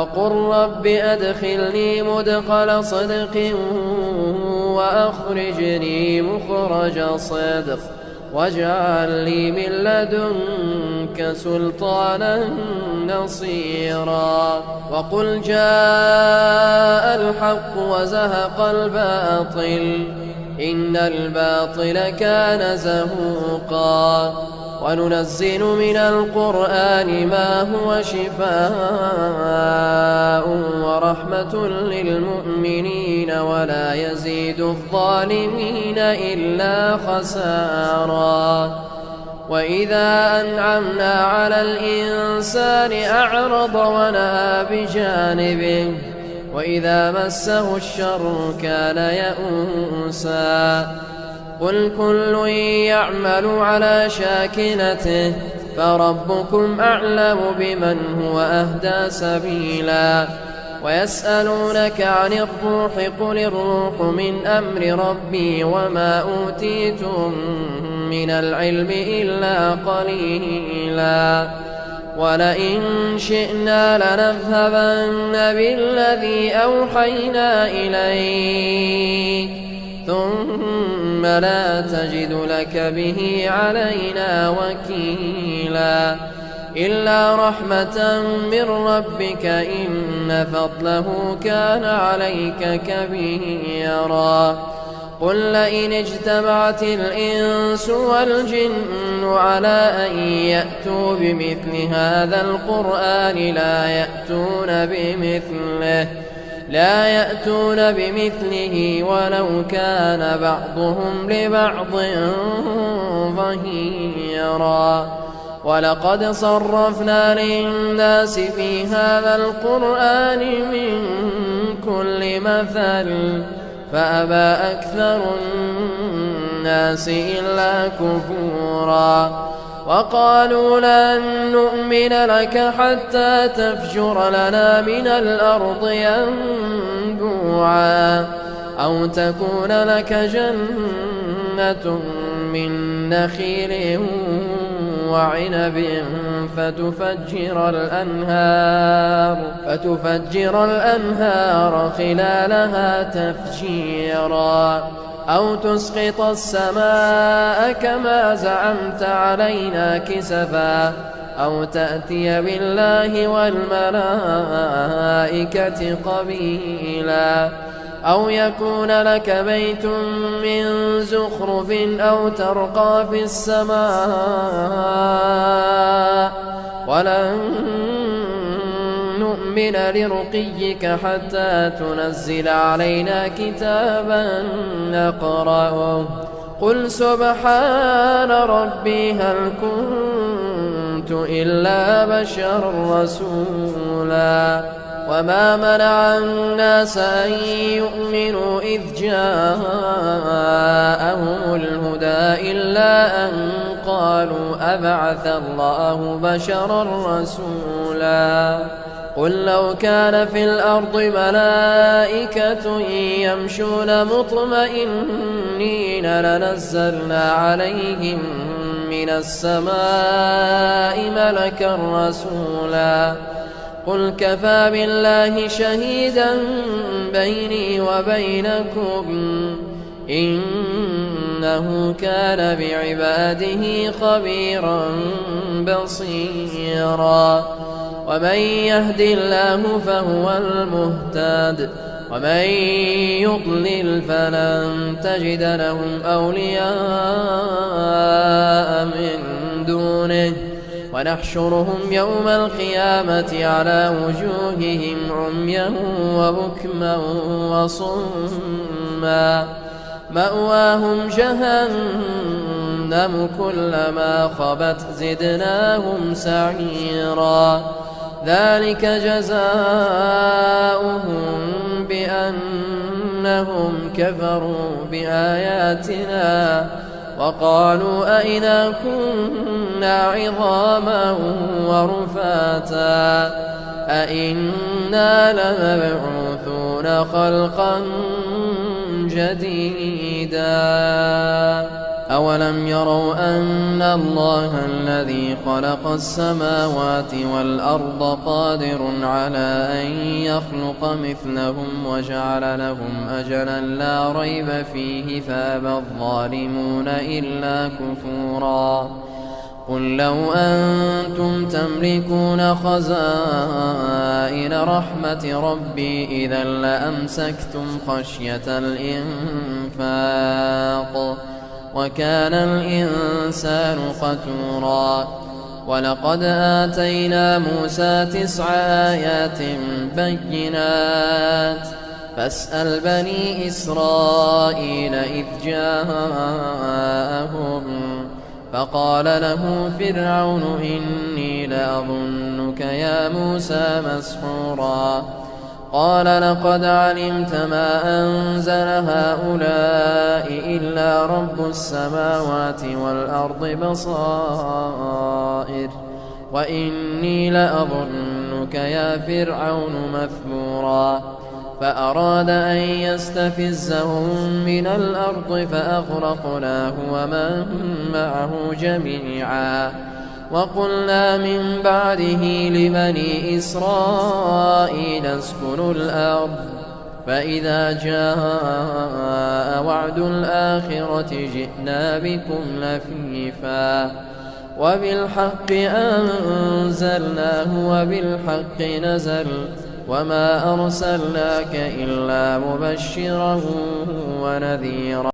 وقل رب أدخلني مدخل صدق وأخرجني مخرج صدق واجعل لي من لدنك سلطانا نصيرا. وقل جاء الحق وزهق الباطل إن الباطل كان زهوقا. وننزل من القرآن ما هو شفاء ورحمة للمؤمنين ولا يزيد الظالمين إلا خسارا. وإذا أنعمنا على الإنسان أعرض ونأى بجانبه وإذا مسه الشر كان يئوسا. قل كل يعمل على شاكلته فربكم أعلم بمن هو أهدى سبيلا. ويسألونك عن الروح قل الروح من أمر ربي وما أوتيتم من العلم إلا قليلا. ولئن شئنا لنذهبن بالذي أوحينا إليك ثم لا تجد لك به علينا وكيلا. إلا رحمة من ربك إن فضله كان عليك كبيرا. قل لئن اجتمعت الإنس والجن على أن يأتوا بمثل هذا القرآن لا يأتون بمثله ولو كان بعضهم لبعض ظهيرا. ولقد صرفنا للناس في هذا القرآن من كل مثل فأبى أكثر الناس إلا كفورا. وقالوا لن نؤمن لك حتى تفجر لنا من الأرض ينبوعا أو تكون لك جنة من نخيل وعنب فتفجر الأنهار خلالها تفجيرا أو تسقط السماء كما زعمت علينا كسفا أو تأتي بالله والملائكة قبيلا أو يكون لك بيت من زخرف أو ترقى في السماء ولن نؤمن لرقيك حتى تنزل علينا كتابا نقرأه. قل سبحان ربي هل كنت إلا بشرا رسولا. وما منع الناس أن يؤمنوا إذ جاءهم الهدى إلا أن قالوا أبعث الله بشرا رسولا. قل لو كان في الأرض ملائكة يمشون مطمئنين لنزلنا عليهم من السماء ملكا رسولا. قل كفى بالله شهيدا بيني وبينكم إنه كان بعباده خبيرا بصيرا. ومن يهد الله فهو المهتد ومن يضلل فلن تجد لهم أولياء من دونه. ونحشرهم يوم القيامة على وجوههم عميا وبكما وصما مأواهم جهنم كلما خبت زدناهم سعيرا. ذلك جزاؤهم بأنهم كفروا بآياتنا وقالوا أئذا كنا عظاما ورفاتا أئنا لمبعوثون خلقا جديدا. أولم يروا أن الله الذي خلق السماوات والأرض قادر على أن يخلق مثلهم وجعل لهم أجلا لا ريب فيه فأبى الظالمون إلا كفورا قل لو أنتم تملكون خزائن رحمة ربي إذا لأمسكتم خشية الإنفاق وكان الإنسان قتورا ولقد آتينا موسى 9 آيات بينات فاسأل بني إسرائيل إذ جاءهم فقال له فرعون إني لأظنك يا موسى مسحورا قال لقد علمت ما أنزل هؤلاء إلا رب السماوات والأرض بصائر وإني لأظنك يا فرعون مثبورا فأراد أن يستفزهم من الأرض فأغرقناه ومن معه جميعا وقلنا من بعده لبني إسرائيل اسكنوا الأرض فإذا جاء وعد الآخرة جئنا بكم لفيفا وبالحق أنزلناه وبالحق نزل وما أرسلناك إلا مبشرا ونذيرا